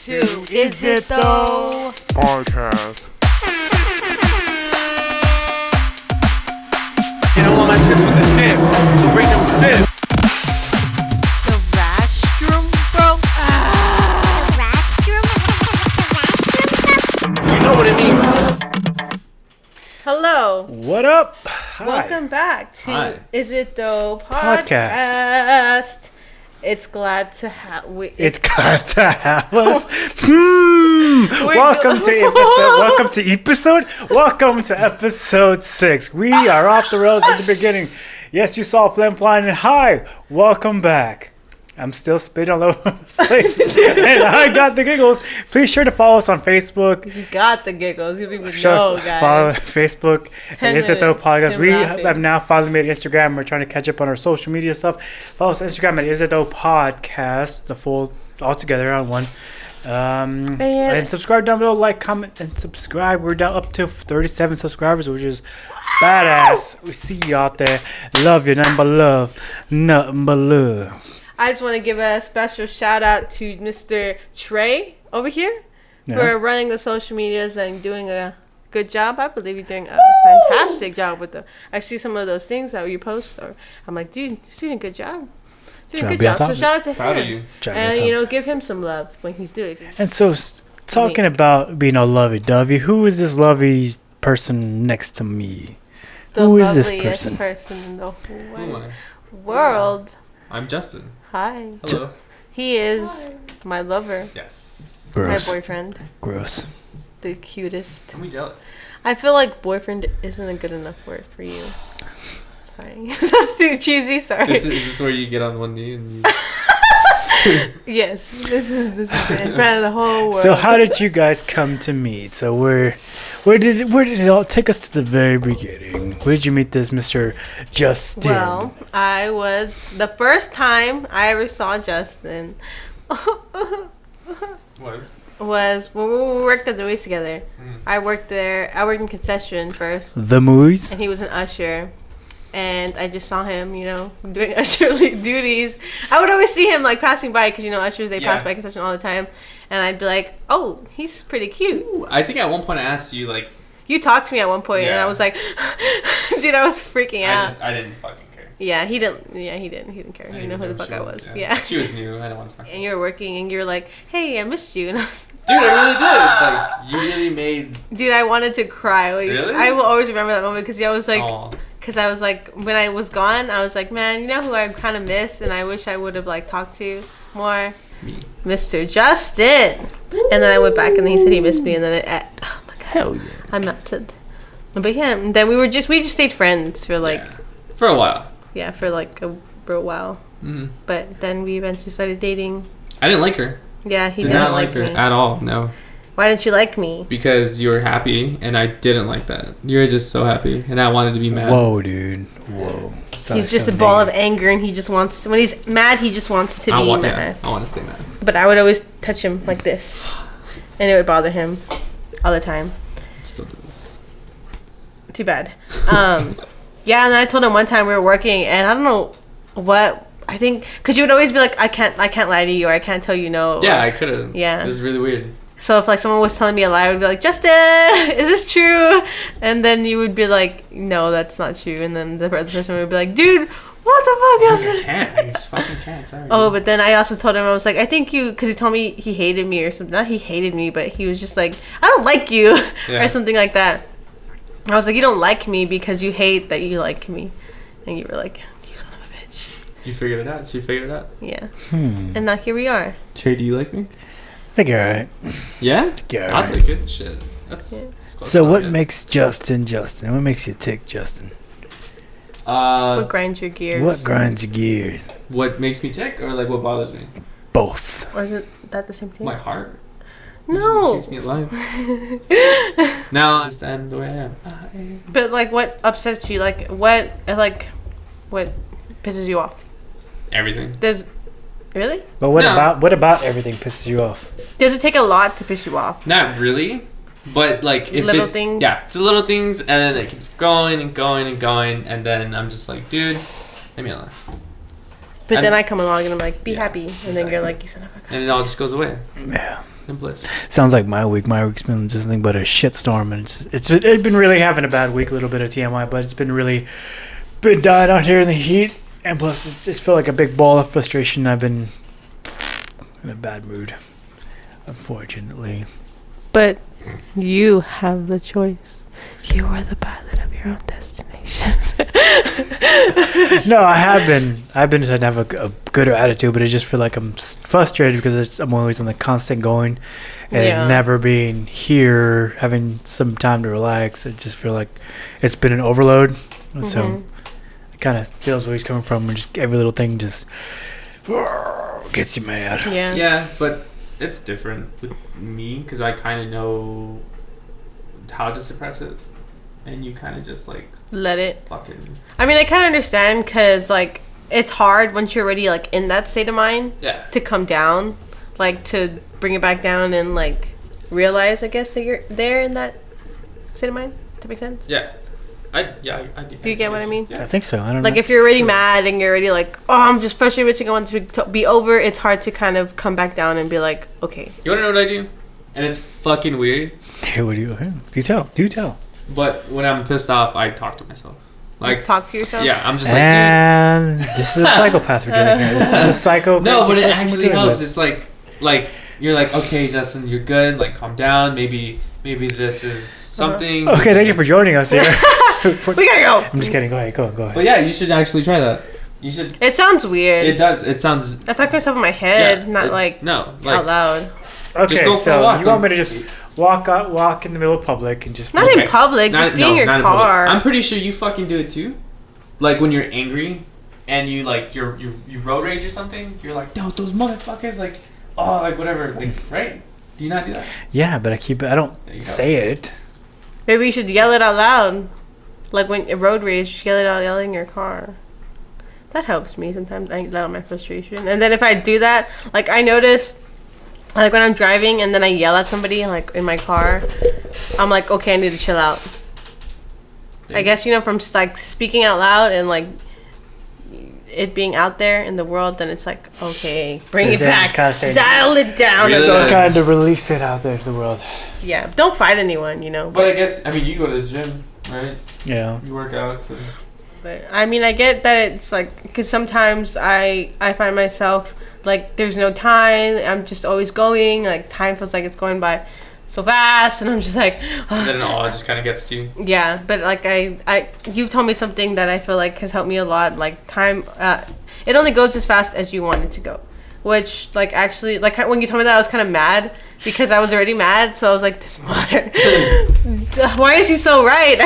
to Is It Tho podcast. You don't want my shit from the tip, so bring them this. The Rastrum, bro. You know what it means. Hello. What up? Hi. Welcome back to Hi. Is It Tho Podcast. podcast. It's glad to have. It's glad to have us. Welcome to episode 6. We are off the rails at the beginning. Yes, you saw Flem flying. And hi, welcome back. I'm still spitting all over the place. And I got the giggles. Please sure to follow us on Facebook. He's got the giggles. You don't even Sure, know, guys. follow Facebook. 10 Is It Tho minutes, podcast. him We laughing. have now finally made Instagram. We're trying to catch up on our social media stuff. Follow us on Instagram at Is It Tho podcast. The full all together on one. And subscribe down below. Like, comment, and subscribe. We're down up to 37 subscribers, which is badass. We see you out there. Love you. Nothing but love. Nothing but love. I just want to give a special shout out to Mr. Trey over here for running the social medias and doing a good job. I believe you're doing a fantastic job with them. I see some of those things that you post, or I'm like, dude, you're doing a good job. Doing a good job. So shout out to Proud of him. you. And give him some love when he's doing it. And so, talking about being a lovey-dovey, who is this lovey person next to me? The Who is this loveliest person? in the Who am whole I? world. I'm Justin. Hi. Hello. He is my lover, Yes. Gross. my boyfriend, Gross. the cutest. Don't be jealous. I feel like boyfriend isn't a good enough word for you. Sorry. That's too cheesy. Sorry. Is this where you get on one knee and you... Yes. This is it. In front of the whole world. So how did you guys come to meet? So where did it all take us to the very beginning? Where did you meet this Mr. Justin? Well, I was the first time I ever saw Justin Was? was when we worked at the movies together. I worked there. I worked in concession first, The movies? and he was an usher. And I just saw him, doing usherly duties. I would always see him like passing by because ushers they pass Yeah. by concession all the time, and I'd be like, "Oh, he's pretty cute." Ooh, I think at one point I asked you, like... You talked to me at one point, and Yeah. I was like, "Dude, I was freaking out." I didn't fucking care. Yeah, he didn't. Yeah, he didn't. He didn't care. He didn't know who the fuck I was. Yeah. She was new. I don't want to talk. And you were working, and you're like, "Hey, I missed you," and I was, Dude, I really did. Like, you really made... dude, I wanted to cry. Like, Really? I will always remember that moment because I was like. Aw. Because I was like, when I was gone, I was like, man, you know who I kind of miss, and I wish I would have like talked to more, Me. Mr. Justin. And then I went back, and then he said he missed me, and then oh my god, Hell yeah. I melted. But yeah, and then we just stayed friends for like Yeah. For a while. for like a real while. Mm-hmm. But then we eventually started dating. I didn't like her. Yeah, he Did didn't not like her me. at all. No. Why didn't you like me? Because you were happy, and I didn't like that. You were just so happy, and I wanted to be mad. Whoa, dude. Whoa. He's just a ball of anger, and he just wants when he's mad, he just wants to be mad. I want to stay mad. But I would always touch him like this, and it would bother him all the time. It still does. Too bad. Yeah, and then I told him one time we were working, and I don't know what I think, because you would always be like, I can't lie to you, or I can't tell you no. Yeah, I could have. Yeah. It was really weird. So if like someone was telling me a lie, I would be like, Justin, is this true? And then you would be like, no, that's not true. And then the other person would be like, dude, what the fuck? I can't. I just fucking can't. Sorry. Oh, but then I also told him, I was like, I think you, because he told me he hated me or something. Not he hated me, but he was just like, I don't like you, Yeah. or something like that. I was like, you don't like me because you hate that you like me. And you were like, you son of a bitch. You figured it out. She figured it out. Yeah. And now here we are. Trey, do you like me? I think you're alright. Yeah? Yeah, I'll alright. take it. Shit. That's. Yeah. that's close So to what it. makes Justin Justin? What makes you tick, Justin? What grinds your gears? What grinds your gears? What makes me tick, or like what bothers me? Both. Or is it that the same thing? My heart. No. Keeps me alive. Now I just am the way I am. But like, what upsets you? Like, what pisses you off? Everything. Really? But what No. about everything pisses you off? Does it take a lot to piss you off? Not really, but like if Little it's things? yeah, it's the little things, and then it keeps going and going and going, and then I'm just like, dude, leave me alone. But And- then I come along and I'm like, be Yeah, happy, and then you're like, you son of a. And it all just goes away. Yeah. and bliss. Sounds like my week. My week's been just nothing but a shitstorm, and it's been really having a bad week. A little bit of TMI, but it's been dying out here in the heat, and plus it just felt like a big ball of frustration. I've been in a bad mood, unfortunately. But you have the choice. You are the pilot of your own destination. No, I've been trying to have a gooder attitude, but I just feel like I'm frustrated because I'm always on the constant going and never being here, having some time to relax. I just feel like it's been an overload. Mm-hmm. So it kind of feels where he's coming from, and just every little thing just gets you mad. Yeah. Yeah, but it's different with me because I kind of know how to suppress it, and you kind of just like let it. Fucking. I mean, I kind of understand because like it's hard once you're already like in that state of mind. Yeah. To come down, like to bring it back down and like realize, I guess, that you're there in that state of mind. Does that make sense? Yeah. I do. Do you get what I mean? Yeah. I think so. I don't know. Like if you're already mad and you're already like, oh, I'm just frustrated with you, I want it to be over. It's hard to kind of come back down and be like, okay. You wanna know what I do? And it's fucking weird. Okay, what do you? Do tell. But when I'm pissed off, I talk to myself. Like talk to yourself. Yeah, I'm just like, and this is a psychopath we're doing here. This is a psycho. No, but it actually helps. It's like you're like, okay, Justin, you're good. Like, calm down. Maybe this is something. Okay, thank you for joining us here. We gotta go. I'm just kidding. Go ahead. But yeah, you should actually try that. You should. It sounds weird. It does. It sounds. I talk to myself in my head, not out loud. Okay, so you want me to just walk in the middle of public and just not in public, just be in your car. I'm pretty sure you fucking do it too. Like when you're angry and you like you road rage or something, you're like, yo, those motherfuckers, like, oh, like whatever, like, right? Do you not do that? Yeah, but I don't say it. Maybe you should yell it out loud. Like when road rage, just yell it out loud in your car. That helps me sometimes. I let out my frustration. And then if I do that, like I notice, like when I'm driving and then I yell at somebody like in my car, I'm like, okay, I need to chill out. Yeah. I guess, from like speaking out loud and like it being out there in the world, then it's like, okay, bring it back, dial it down. So kind of release it out there to the world. Yeah, don't fight anyone, But I guess, you go to the gym, right? Yeah. You work out, so. But I mean, I get that it's like, because sometimes I find myself like there's no time. I'm just always going. Like time feels like it's going by so fast, and I'm just like. And then it just kind of gets to you. Yeah, but like you've told me something that I feel like has helped me a lot. Like time, it only goes as fast as you want it to go. Which like actually like when you told me that I was kind of mad because I was already mad. So I was like, this mother, why is he so right?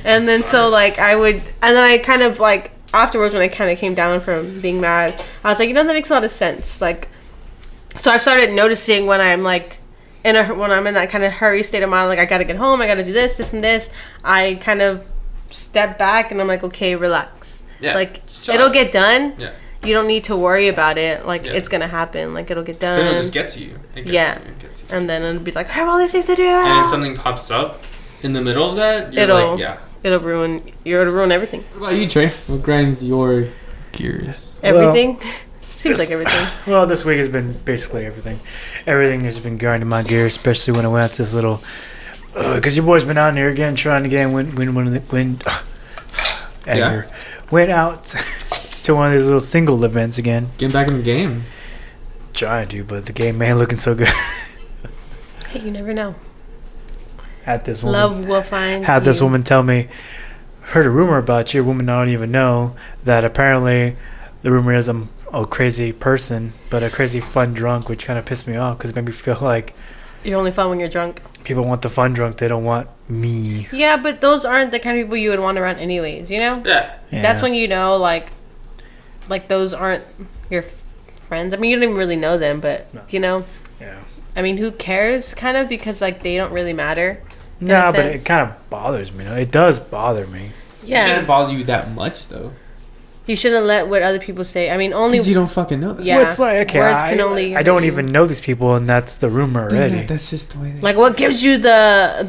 And then so like and then I kind of like afterwards when I kind of came down from being mad, I was like, that makes a lot of sense. Like, so I've started noticing when I'm like when I'm in that kind of hurry state of mind, like I gotta get home, I gotta do this and this. I kind of step back and I'm like, okay, relax. Yeah, like it'll get done. Yeah. You don't need to worry about it. Like, it's going to happen. Like, it'll get done. So it'll just get to you. It gets to you. And then it'll be like, I have all these things to do. And if something pops up in the middle of that, it'll ruin everything. What about you, Trey? What grinds your gears? Everything? Seems like everything. Well, this week has been basically everything. Everything has been grinding my gears, especially when I went out to this little... Because your boy's been out here again, trying to get win. Anger. Went out... to one of these little single events again. Getting back in the game. Trying to, but the game man looking so good. Hey, you never know. Had this woman, love will find had this woman tell me, heard a rumor about you. A woman I don't even know, that apparently the rumor is I'm a crazy person, but a crazy fun drunk, which kind of pissed me off because it made me feel like you're only fun when you're drunk. People want the fun drunk. They don't want me. Yeah, but those aren't the kind of people you would want around anyways, Yeah. That's when like those aren't your friends. I mean, you don't even really know them, but Yeah. I mean, who cares? Kind of because like they don't really matter. No, but it kind of bothers me. It does bother me. Yeah. It shouldn't bother you that much, though. You shouldn't let what other people say. I mean, only because you don't fucking know them. Yeah, well, it's like, okay, words can only. I don't even know these people, and that's the rumor already. That's just the way. Like, what gives you the?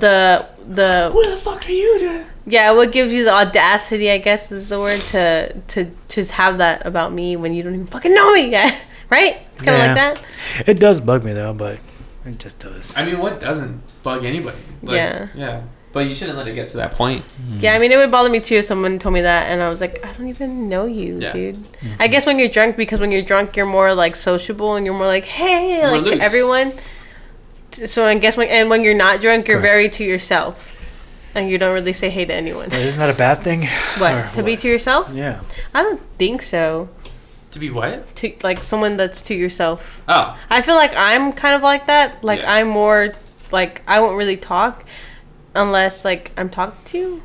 Who the fuck are you to? Yeah, what gives you the audacity? I guess is the word to have that about me when you don't even fucking know me yet, right? It's kind of like that. It does bug me though, but It just does. I mean, what doesn't bug anybody? Yeah. But you shouldn't let it get to that point. Yeah, I mean, it would bother me too if someone told me that, and I was like, I don't even know you, dude. Mm-hmm. I guess when you're drunk, because when you're drunk, you're more like sociable and you're more like, hey, More like loose. to everyone. So I guess when you're not drunk, you're Correct. very to yourself, and you don't really say hey to anyone. Well, isn't that a bad thing? What, to be to yourself? Yeah. I don't think so. To be what? To like someone that's to yourself. Oh. I feel like I'm kind of like that. Like Yeah. I'm more like I won't really talk unless like I'm talked to,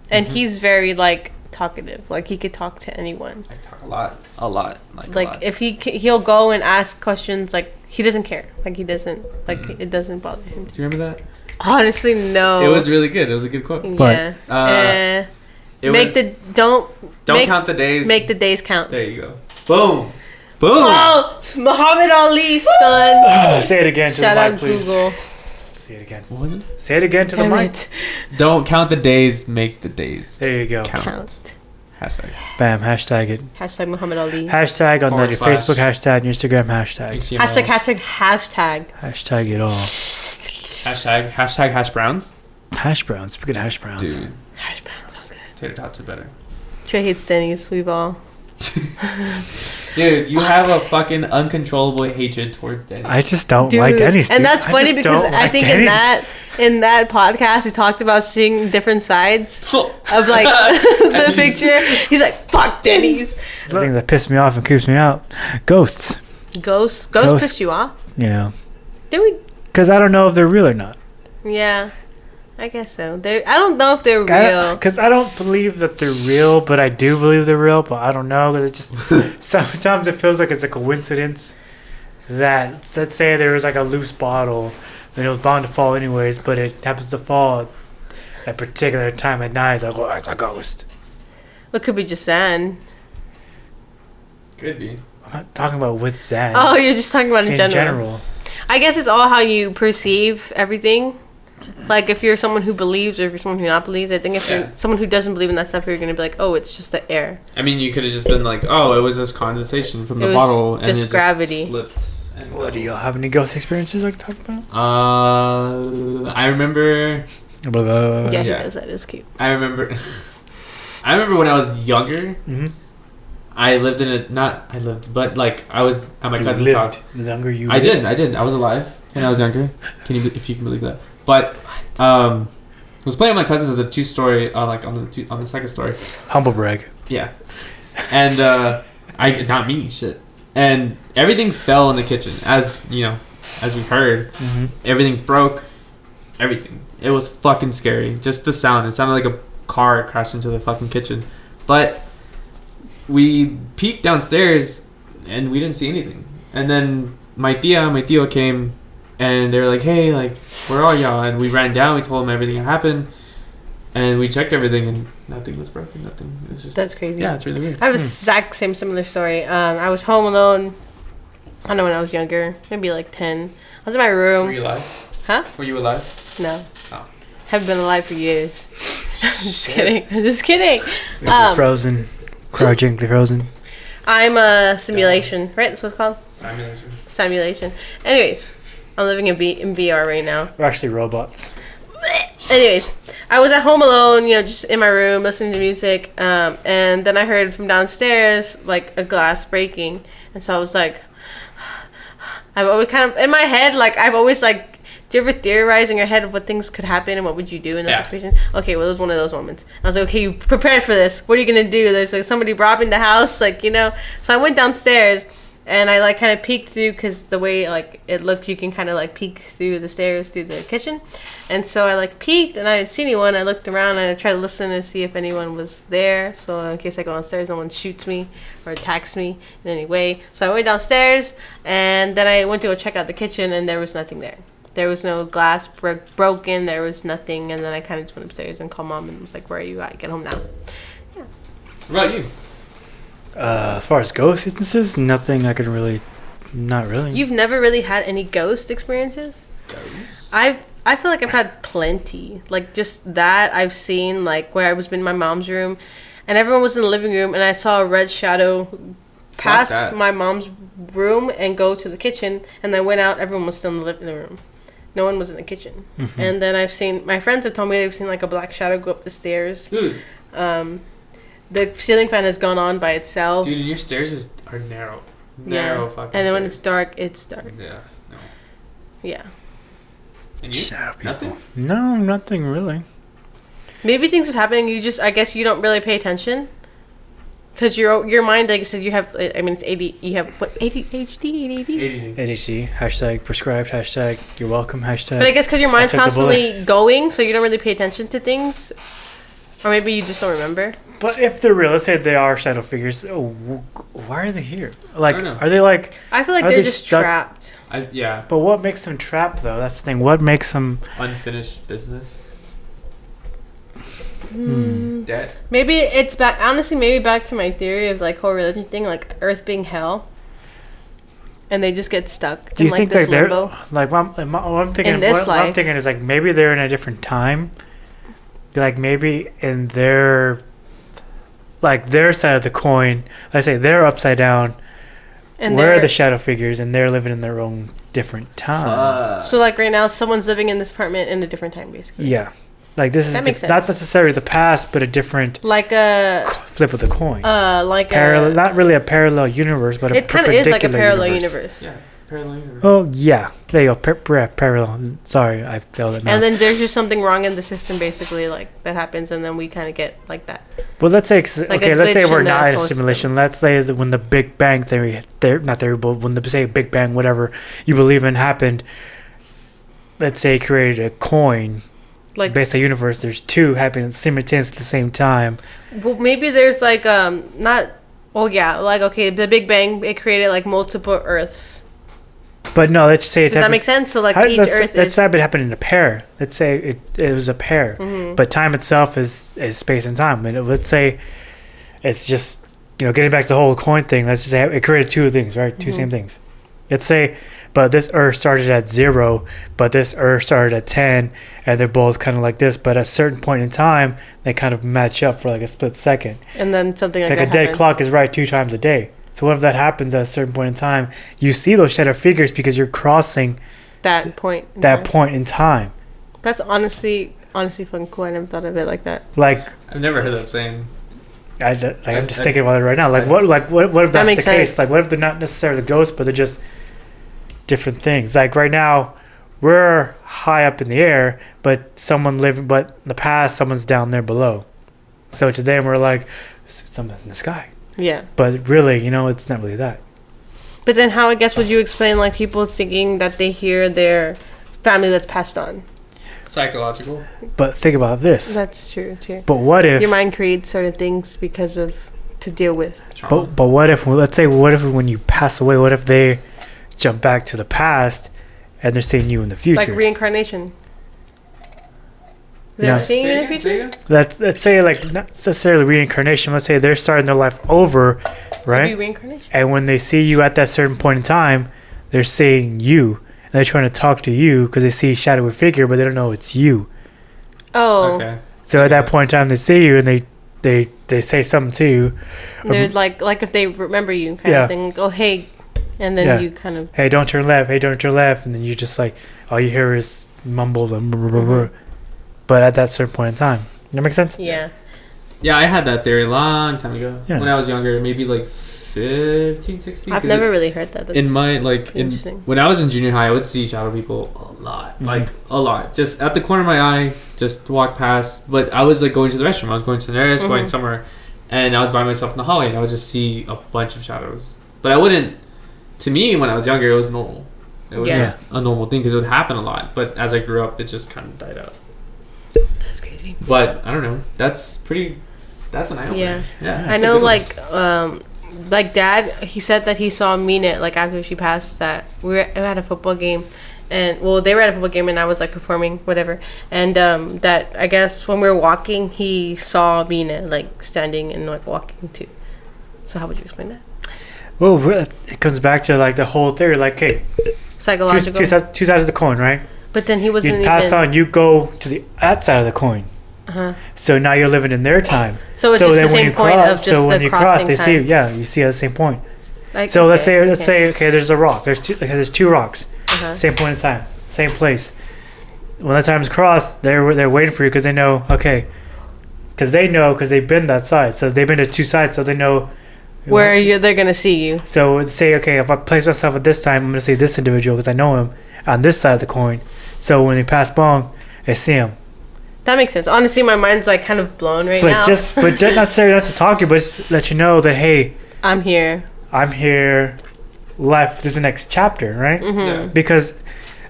and he's very like talkative. Like he could talk to anyone. I talk a lot. A lot. Like a lot. if he'll go and ask questions. Like he doesn't care. Like he doesn't like it doesn't bother him. Do you remember that? Honestly, no. It was really good. It was a good quote. Yeah. It Make was, the don't make, count the days. Make the days count. There you go. Boom. Boom. Oh, Muhammad Ali, son. Say it again to Shout the mic, out please. Google. Say it again. What was it? Say it again to Damn the mic. it. Don't count the days. Make the days There you go. Count. Hashtag. Bam. Hashtag it. Hashtag Muhammad Ali. Hashtag on Forward your slash. Facebook. Hashtag your Instagram. Hashtag. HTML. Hashtag. Hashtag it all. Hashtag hash browns. Hash browns. Speaking of hash browns. Dude, Hash browns sound good. tater tots are better. Trey hates Denny's. We've all. Dude, you have a fucking uncontrollable hatred towards Denny. I just don't Dude, like Denny's. and dude. that's I funny just because don't I like think Denny's. in that podcast we talked about seeing different sides of like the picture. He's like, "Fuck Denny's." The thing that pissed me off and creeps me out. Ghosts. Ghosts Ghosts. pissed you off? Yeah. Did we? Because I don't know if they're real or not. Yeah, I guess so. I don't know if they're real. Because I don't believe that they're real, but I do believe they're real. But I don't know, because it just sometimes it feels like it's a coincidence that, let's say there was like a loose bottle and it was bound to fall anyways, but it happens to fall at a particular time at night. It's like, oh, it's a ghost. It could be just sand. Could be. I'm not talking about with sand. Oh, you're just talking about in general. general. I guess it's all how you perceive everything. Like if you're someone who believes or if you're someone who not believes, I think if you're someone who doesn't believe in that stuff, you're gonna be like, oh, it's just the air. I mean, you could have just been like, oh, it was this condensation from the bottle, and just it gravity. Just slipped. And What, do y'all have any ghost experiences like to talk about? I remember. Yeah, he Yeah. does. That is cute. I remember. I remember when I was younger. Mm-hmm. I lived in a but like I was at my cousin's house. The younger you I did. I was alive when I was younger. If you can believe that? But I was playing with my cousins at the 2-story, like on the second story. Humble brag. Yeah, and not me, shit. And everything fell in the kitchen, as you know, as we heard. Mm-hmm. Everything broke. Everything. It was fucking scary. Just the sound. It sounded like a car crashed into the fucking kitchen. But we peeked downstairs and we didn't see anything. And then my tío came and they were like, hey, like, where are y'all? And we ran down. We told them everything that happened. And we checked everything and nothing was broken. Nothing. It's just. That's crazy. Yeah, it's really weird. I have the exact similar story. I was home alone. I don't know, when I was younger, maybe like 10. I was in my room. Were you alive? Huh? Were you alive? No. Oh. Haven't been alive for years. Just kidding. Just kidding. Frozen. Cryogenically frozen. I'm a simulation, right? That's what it's called? Simulation. Simulation. Anyways, I'm living in VR right now. We're actually robots. Anyways, I was at home alone, just in my room listening to music, and then I heard from downstairs like a glass breaking, and so I was like, I've always kind of in my head, like I've always like. Do you ever theorize in your head of what things could happen and what would you do in those situations? Okay, well, it was one of those moments. I was like, okay, you prepared for this. What are you gonna do? There's like somebody robbing the house, like So I went downstairs and I like kind of peeked through because the way like it looked, you can kind of like peek through the stairs through the kitchen. And so I like peeked and I didn't see anyone. I looked around and I tried to listen to see if anyone was there. So in case I go downstairs, no one shoots me or attacks me in any way. So I went downstairs and then I went to go check out the kitchen and there was nothing there. There was no glass broken. There was nothing. And then I kind of just went upstairs and called Mom and was like, where are you at? Get home now. Yeah. What about you? As far as ghost instances, nothing I could really... Not really. You've never really had any ghost experiences? Ghosts? I feel like I've had plenty. Like, just that I've seen, like, where I was in my mom's room. And everyone was in the living room. And I saw a red shadow pass my mom's room and go to the kitchen, and I went out. Everyone was still in the living room. No one was in the kitchen. Mm-hmm. And then I've seen, my friends have told me they've seen like a black shadow go up the stairs. The ceiling fan has gone on by itself. Dude, and your stairs are narrow. Narrow fucking And then stairs. when it's dark, it's dark. Yeah. No. Yeah. And you? Nothing? No, nothing really. Maybe things are happening. You just, I guess you don't really pay attention. Because your mind, like you said, you have, I mean, it's AD, you have, what, ADHD? ADHD. Hashtag prescribed. Hashtag you're welcome. Hashtag. But I guess because your mind's constantly going, so you don't really pay attention to things. Or maybe you just don't remember. But if they're real, let's say they are shadow figures, why are they here? Like, are they like... I feel like they're just trapped. Yeah. But what makes them trapped, though? That's the thing. What makes them... Unfinished business? Dead? Maybe it's back... Honestly, maybe back to my theory of, like, whole religion thing, like, Earth being hell. And they just get stuck Do you in, think like, this they're... limbo. Like, what I'm thinking... In this what life. I'm thinking is, like, maybe they're in a different time. Like, maybe in their... Like, their side of the coin... Let's say they're upside down... And we're the shadow figures, and they're living in their own different time. So, like, right now, someone's living in this apartment in a different time, basically. Yeah. Like, this is not necessarily the past, but a different... Like a... flip of the coin. Like parallel, not really a parallel universe, but it kind of is like a parallel universe. Yeah, parallel universe. Oh, yeah. There you go. Parallel. Sorry, I failed it now. And then there's just something wrong in the system, basically, like, that happens, and then we kind of get, like, that. Well, let's say... Like let's say we're not in a simulation. System. Let's say that when the Big Bang theory... Not theory, but when the, say, Big Bang, whatever you believe in happened, let's say created a coin... Like based on universe, there's two happening simultaneously at the same time. Well, maybe there's like not. Oh yeah, like okay, the Big Bang it created like multiple Earths. But no, let's say does that make sense? So like each Earth. Let's say it happened in a pair. Let's say it was a pair, but time itself is space and time. And let's say it's just getting back to the whole coin thing. Let's just say it created two things, right? Two same things. Let's say. But this Earth started at 0, but this Earth started at 10, and they're both kind of like this. But at a certain point in time, they kind of match up for like a split second. And then something like that a dead clock is right 2 times a day. So what if that happens at a certain point in time? You see those shadow figures because you're crossing that point. Point in time. That's honestly fucking cool. I never thought of it like that. Like I've never heard that saying. I'm just thinking about it right now. Like what if that's the case? Like what if they're not necessarily the ghosts, but they're just different things. Like right now, we're high up in the air, but in the past, someone's down there below. So to them, we're like, someone in the sky. Yeah. But really, it's not really that. But then how, I guess, would you explain like people thinking that they hear their family that's passed on? Psychological. But think about this. That's true too. But what if... Your mind creates certain things to deal with. But what if, let's say, when you pass away, what if they... jump back to the past and they're seeing you in the future, like reincarnation. They're seeing you in the future. Let's say like not necessarily reincarnation. Let's say they're starting their life over, right? Maybe reincarnation. And when they see you at that certain point in time, they're seeing you and they're trying to talk to you because they see a shadowy figure, but they don't know it's you. Oh. Okay. So at that point in time, they see you and they say something to you. They're like if they remember you kind of thing. Go, hey. And then you kind of... Hey, don't turn left. Hey, don't turn left. And then you just like... All you hear is mumbled and... But at that certain point in time. That make sense? Yeah. Yeah, I had that theory a long time ago. Yeah. When I was younger. Maybe like 15, 16. I've never really heard that. That's when I was in junior high, I would see shadow people a lot. Like, a lot. Just at the corner of my eye. Just walk past. But I was like going to the restroom. I was going to the nurse, going somewhere. And I was by myself in the hallway. And I would just see a bunch of shadows. But I wouldn't... To me, when I was younger, it was normal. It was just a normal thing because it would happen a lot. But as I grew up, it just kind of died out. That's crazy. But I don't know. That's an eye-opener. Yeah. I know, like Dad, he said that he saw Mina like after she passed. That we were at a football game, and they were at a football game, and I was like performing whatever. And that I guess when we were walking, he saw Mina like standing and like walking too. So how would you explain that? Well, it comes back to like the whole theory, like, hey, psychological. Two sides of the coin, right? But then he wasn't. You pass on, you go to that side of the coin. So now you're living in their time. So it's just the same point of just the crossing time. They see you. Yeah, you see at the same point. Like, so let's say okay, there's a rock. There's two rocks. Same point in time, same place. When the time's crossed, they're waiting for you because they know. Okay, because they've been that side, so they've been to two sides, so they know where they're gonna see you. So say, okay, if I place myself at this time, I'm gonna see this individual because I know him on this side of the coin. So when they pass by, I see him. That makes sense. Honestly, my mind's like kind of blown right now. But not necessarily not to talk to you, but just let you know that hey, I'm here. Life is the next chapter, right? Mm-hmm. Yeah. Because,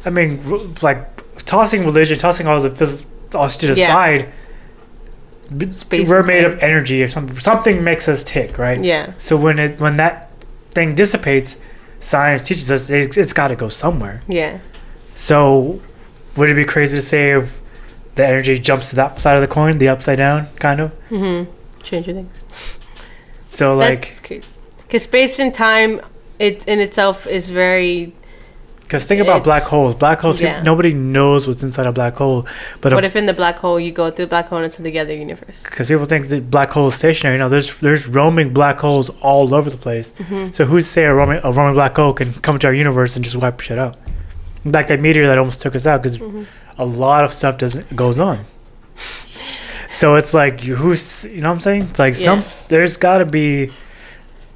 I mean, like tossing religion, tossing all to the side. We're made of energy or something. Something makes us tick, right? Yeah. So when that thing dissipates, science teaches us it's got to go somewhere. Yeah. So would it be crazy to say if the energy jumps to that side of the coin, the upside down, kind of? Mm-hmm. Stranger Things. So like, that's crazy. Because space and time, it in itself is very. Because think about black holes. Black holes, nobody knows what's inside a black hole. But what if in the black hole you go through the black hole and it's in the other universe? Because people think the black hole is stationary. No, there's roaming black holes all over the place. Mm-hmm. So who's to say a roaming black hole can come to our universe and just wipe shit out? Like that meteor that almost took us out because a lot of stuff goes on. So it's like you know what I'm saying? It's like there's got to be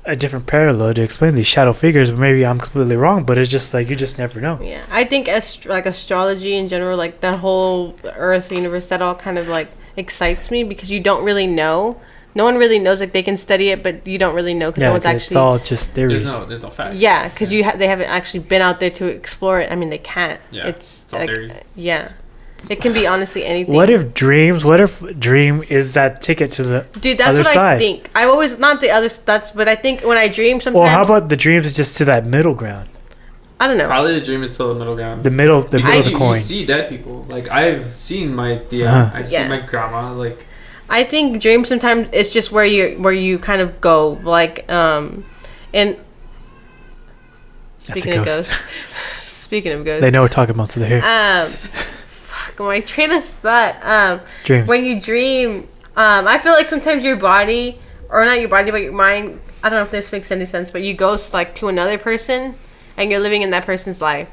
a different parallel to explain these shadow figures. Maybe I'm completely wrong, but it's just like you just never know. Yeah, I think like astrology in general, like that whole Earth universe, that all kind of like excites me because you don't really know. No one really knows. Like they can study it, but you don't really know because no one's actually. It's all just theories. There's no facts. Yeah, because they haven't actually been out there to explore it. I mean, they can't. Yeah, it's all like, theories. Yeah. It can be honestly anything. What if dream is that ticket to the Dude, that's other what side? I think. I always not the other. But I think when I dream sometimes. Well, how about the dreams is just to that middle ground? I don't know. Probably the dream is still the middle ground. The middle of the coin. You see dead people. Like I've seen I've seen my grandma. Like I think dreams sometimes it's just where you kind of go like and. Speaking of ghosts. Speaking of ghosts. They know we're talking about, so they're here. My train of thought. Dreams. When you dream, I feel like sometimes your body, or not your body, but your mind. I don't know if this makes any sense, but you ghost like to another person, and you're living in that person's life.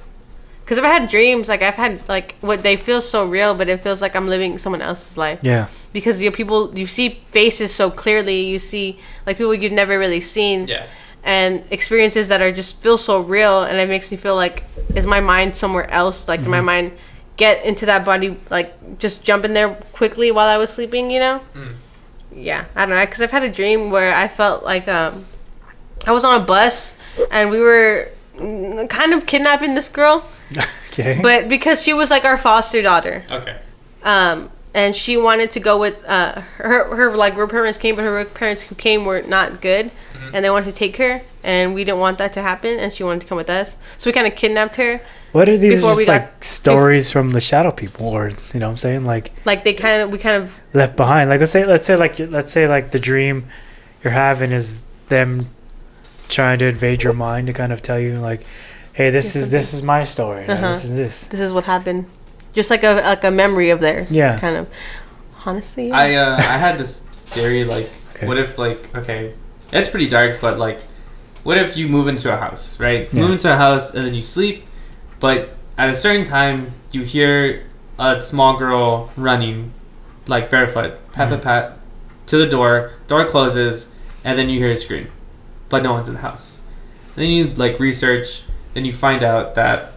Because I've had dreams, like I've had like what they feel so real, but it feels like I'm living someone else's life. Yeah. Because you see faces so clearly, you see like people you've never really seen. Yeah. And experiences that are just feel so real, and it makes me feel like is my mind somewhere else? Like did my mind get into that body, like just jump in there quickly while I was sleeping, you know? Yeah, I don't know, because I've had a dream where I felt like I was on a bus and we were kind of kidnapping this girl. Okay. But because she was like our foster daughter. Okay. And she wanted to go with her parents came, but her parents who came were not good, and they wanted to take her, and we didn't want that to happen, and she wanted to come with us, so we kind of kidnapped her. What are these just like stories from the shadow people, or you know what I'm saying, like we kind of left behind? Like let's say like the dream you're having is them trying to invade your mind to kind of tell you like, hey, this is my story. This is what happened. Just like a memory of theirs. Yeah. Kind of. Honestly. Yeah. I had this theory like, what if like it's pretty dark, but like, what if you move into a house, right? You move into a house and then you sleep, but at a certain time you hear a small girl running, like barefoot, pat, to the door. Door closes, and then you hear a scream, but no one's in the house. Then you like research, then you find out that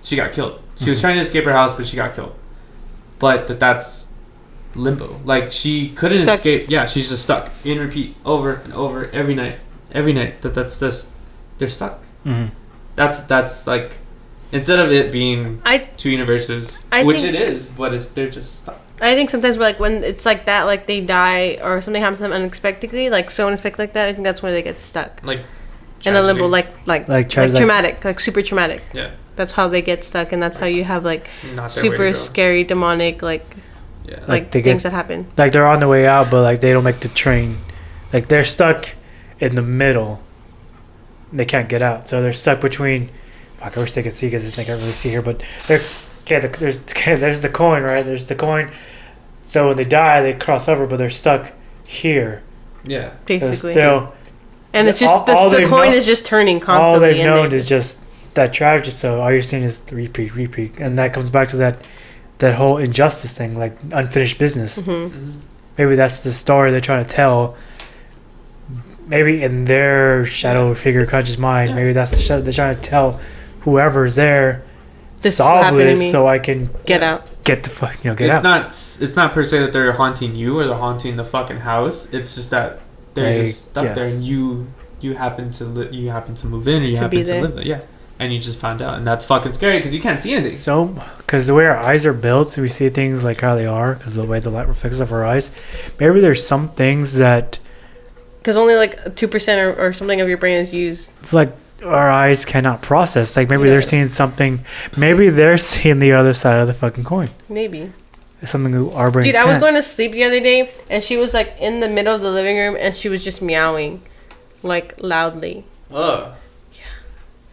she got killed. She was trying to escape her house, but she got killed. But that's limbo. Like, she couldn't escape. Yeah, she's just stuck. In repeat, over and over, every night. Every night. That's just... They're stuck. Mm-hmm. That's like... Instead of it being two universes, which it is, but they're just stuck. I think sometimes like when it's like that, like they die or something happens to them unexpectedly, like so unexpected like that, I think that's where they get stuck. Like... In a limbo, like traumatic, like super traumatic. Yeah. That's how they get stuck, and that's how you have like super scary, demonic, like things that happen. Like they're on the way out, but like they don't make the train. Like they're stuck in the middle. They can't get out, so they're stuck between. Fuck, I wish they could see because they can't really see here, but they're there's the coin, right? There's the coin. So when they die, they cross over, but they're stuck here. Yeah. Basically. And it's just the coin is just turning constantly. All they've known is just that tragedy. So all you're seeing is repeat, and that comes back to that whole injustice thing, like unfinished business. Maybe that's the story they're trying to tell. Maybe in their shadow figure conscious mind, maybe that's the shadow they're trying to tell whoever's there. Solve this so I can get out. Get the fuck, get out. It's not per se that they're haunting you or they're haunting the fucking house. It's just that they're just stuck there, and you happen to move in, or you happen to live there. Yeah, and you just found out, and that's fucking scary because you can't see anything. So, because the way our eyes are built, so we see things like how they are, because the way the light reflects off our eyes. Maybe there's some things that because only like 2% or something of your brain is used. Like our eyes cannot process. Like maybe they're seeing something. Maybe they're seeing the other side of the fucking coin. Maybe. It's something our brains Dude, I was going to sleep the other day, and she was like in the middle of the living room, and she was just meowing, like loudly. Yeah.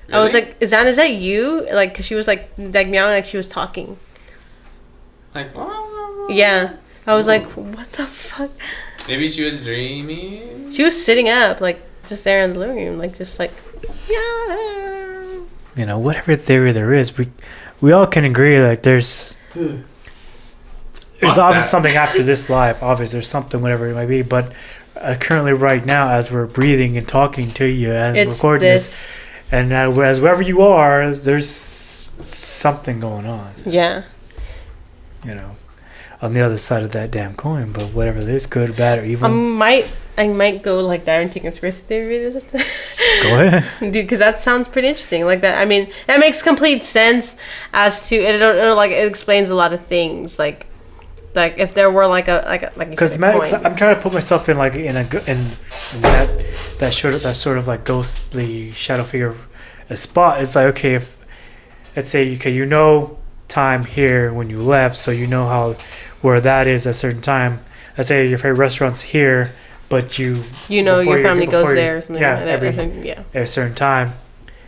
Really? I was like, is that you? Like, cause she was like meowing like she was talking. Like. Yeah. I was like, what the fuck? Maybe she was dreaming. She was sitting up, like just there in the living room, like just like. Yeah. Whatever theory there is, we all can agree like there's obviously something after this life. Obviously, there's something, whatever it might be. But currently, right now, as we're breathing and talking to you and recording this, and as wherever you are, there's something going on. Yeah. On the other side of that damn coin. But whatever it is, good, bad, or evil. I might go like that and take conspiracy theories. Go ahead, dude, because that sounds pretty interesting. Like that, I mean, that makes complete sense as to it explains a lot of things. Like if there were like because I'm trying to put myself in like in that sort of like ghostly shadow figure a spot. It's like, okay, if let's say time here when you left, so where that is at a certain time. Let's say your favorite restaurant's here, but your family goes there or something like that. At a certain time,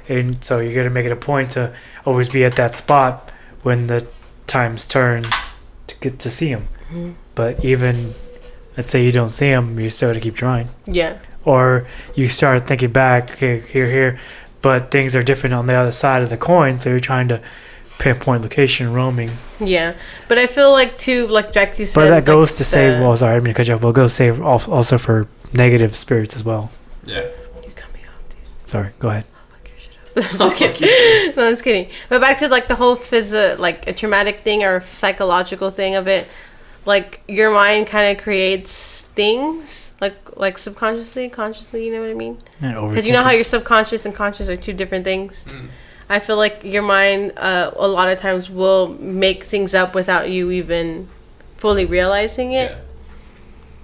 and so you're gonna make it a point to always be at that spot when the time's turn to get to see them. Mm-hmm. But even let's say you don't see them, you still have to keep trying. Yeah. Or you start thinking back, okay, here, but things are different on the other side of the coin, so you're trying to pinpoint location, roaming. Yeah, but I feel like too, like Jackie said. But that goes to say, well, sorry, I didn't mean to cut you off. But it goes to say also for negative spirits as well. Yeah. You cut me off, dude. Sorry, go ahead. Just kidding. No, just kidding. But back to like the whole like a traumatic thing or psychological thing of it. Like your mind kind of creates things like subconsciously, consciously. You know what I mean? Because you know how your subconscious and conscious are two different things. Mm. I feel like your mind a lot of times will make things up without you even fully realizing it. Yeah.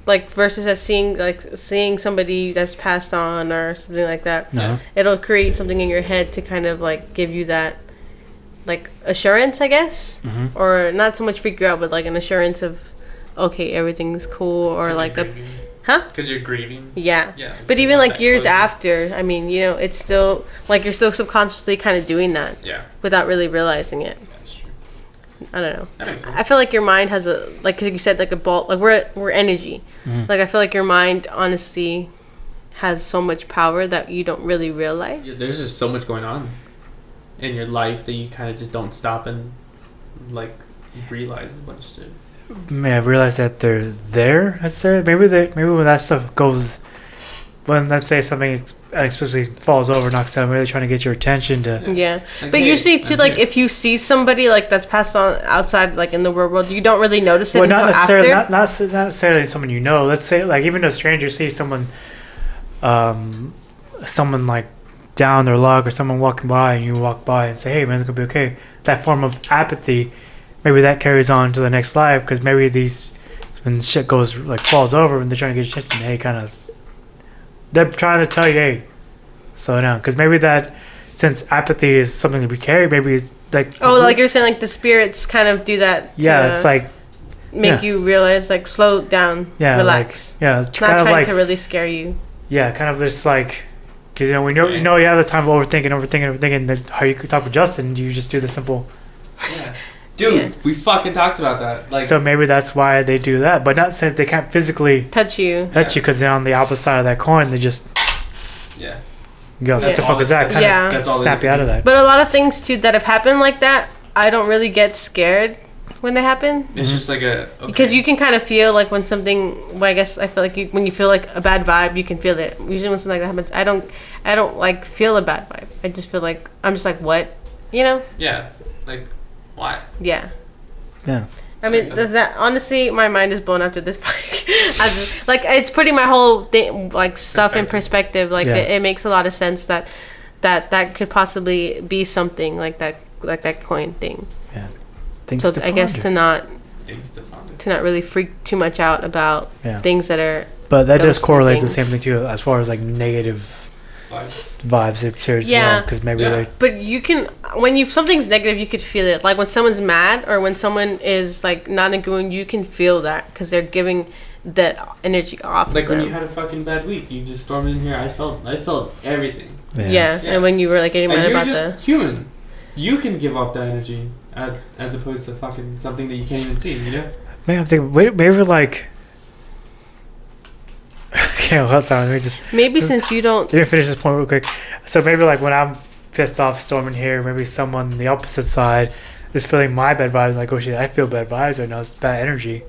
Like versus as seeing somebody that's passed on or something like that. No. It'll create something in your head to kind of like give you that like assurance, I guess. Mm-hmm. Or not so much freak you out, but like an assurance of okay, everything's cool, or like because you're grieving. Yeah. But even like years after, I mean, it's still like you're still subconsciously kind of doing that. Yeah. Without really realizing it. That's true. I don't know. That makes sense. I feel like your mind has cause you said like a ball, like we're energy. Mm-hmm. Like I feel like your mind honestly has so much power that you don't really realize. Yeah, there's just so much going on in your life that you kind of just don't stop and like realize a bunch of shit. May I realize that they're there? Maybe when that stuff goes, when let's say something unexpectedly falls over, knocks down, really trying to get your attention to. Yeah, like, but usually too, like if you see somebody like that's passed on outside, like in the real world, you don't really notice it until after. Not necessarily someone you know. Let's say like even a stranger sees someone like down their luck, or someone walking by, and you walk by and say, "Hey, man, it's gonna be okay." That form of apathy. Maybe that carries on to the next life, because maybe when shit goes like falls over and they're trying to get your attention, they're trying to tell you, hey, slow down, because maybe that since apathy is something that we carry, maybe it's like like you're saying, like the spirits kind of do that. Yeah, it's like make you realize, like slow down, relax. It's not kind of trying like, to really scare you. Yeah, kind of just like. Because you have the time of overthinking. That how you could talk with Justin, you just do the simple. Yeah. Dude, we fucking talked about that. Like, so maybe that's why they do that, but not since they can't physically touch you because they're on the opposite side of that coin. They just Yeah. Go. What the fuck is that? Kind of snap you out of that. But a lot of things too that have happened like that, I don't really get scared when they happen. It's just like because you can kind of feel like when something. Well, I guess I feel like when you feel like a bad vibe, you can feel it. Usually when something like that happens, I don't like feel a bad vibe. I just feel like I'm just like, what, you know? Yeah. Like, why? Yeah. Yeah. I mean, does that honestly? My mind is blown after this bike. Like, it's putting my whole thing, like stuff in perspective. Like, it makes a lot of sense that could possibly be something like that coin thing. Yeah. So I guess to not really freak too much out about things that are. But that does correlate the same thing too, as far as like negative vibes as well, because maybe they're. But you can, when something's negative, you could feel it. Like when someone's mad or when someone is like not agreeing, you can feel that because they're giving that energy off. Like when you had a fucking bad week, you just stormed in here. I felt everything. Yeah. And when you were like getting mad about human, you can give off that energy as opposed to fucking something that you can't even see. You know. Man, I'm thinking maybe like. Okay, well, sorry, let me just... Maybe since you don't... Let me finish this point real quick. So maybe like when I'm pissed off storming here, maybe someone on the opposite side is feeling my bad vibes, like, oh shit, I feel bad vibes right now, it's bad energy.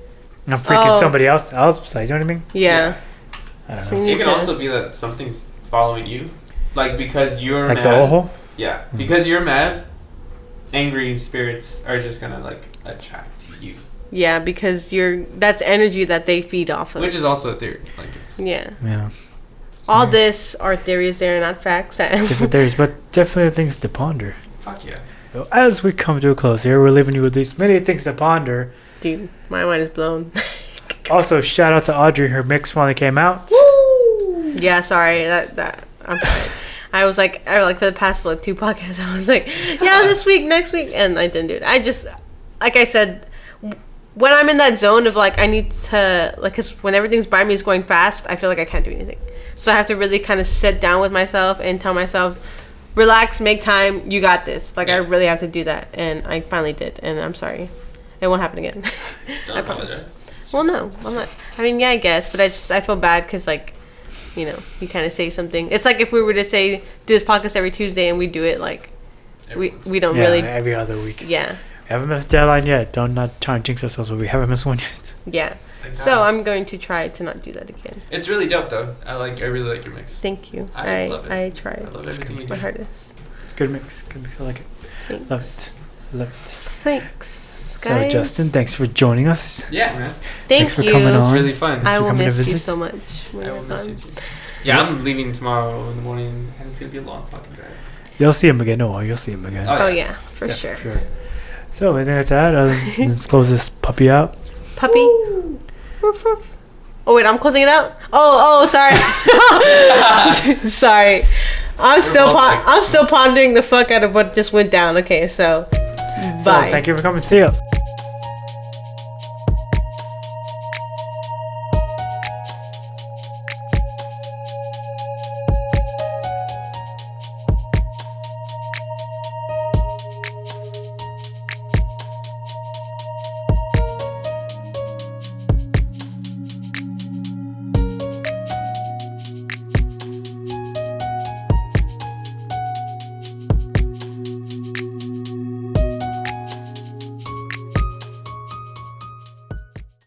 And I'm freaking somebody else side, you know what I mean? Yeah. I don't So know. it can also be that something's following you. Like because you're like mad. Like the ojo? Yeah. Because you're mad, angry spirits are just gonna like attract you. Yeah, because that's energy that they feed off of. Which is also a theory. Like it's Yeah. All this are theories, they're not facts. Different theories, but definitely things to ponder. Fuck yeah. So as we come to a close here, we're leaving you with these many things to ponder. Dude, my mind is blown. Also, shout out to Audrey, her mix finally came out. Woo! Yeah, sorry. That I'm sorry. I was like for the past 2 podcasts, I was like, this week, next week, and I didn't do it. I just, like I said, when I'm in that zone of like I need to like, because when everything's by me is going fast, I feel like I can't do anything. So I have to really kind of sit down with myself and tell myself, relax, make time, you got this. Like I really have to do that, and I finally did, and I'm sorry, it won't happen again. Don't I promise. Well, no, I'm not. I mean, yeah, I guess, but I feel bad because like, you know, you kind of say something. It's like if we were to say do this podcast every Tuesday and we do it like we don't really every other week. Yeah. We haven't missed a deadline yet. Don't not try and jinx ourselves, but we haven't missed one yet. Yeah. So I'm going to try to not do that again. It's really dope though. I really like your mix. Thank you. I love it. I try. I love everything you do. My hardest. It's good mix. Good mix. I like it. Thanks. Love it. Thanks, guys. So Justin, thanks for joining us. Yeah, man. Thanks for coming on. It was really fun. I will miss you so much. I will miss you too. Yeah, I'm leaving tomorrow in the morning, and it's gonna be a long fucking drive. You'll see him again. No, you'll see him again. Oh yeah, for sure. So anything like that? Let's close this puppy out. Puppy. Woof, woof. Oh wait, I'm closing it out. Oh, sorry. Sorry. I'm still pondering the fuck out of what just went down. Okay, so bye. So thank you for coming. See ya.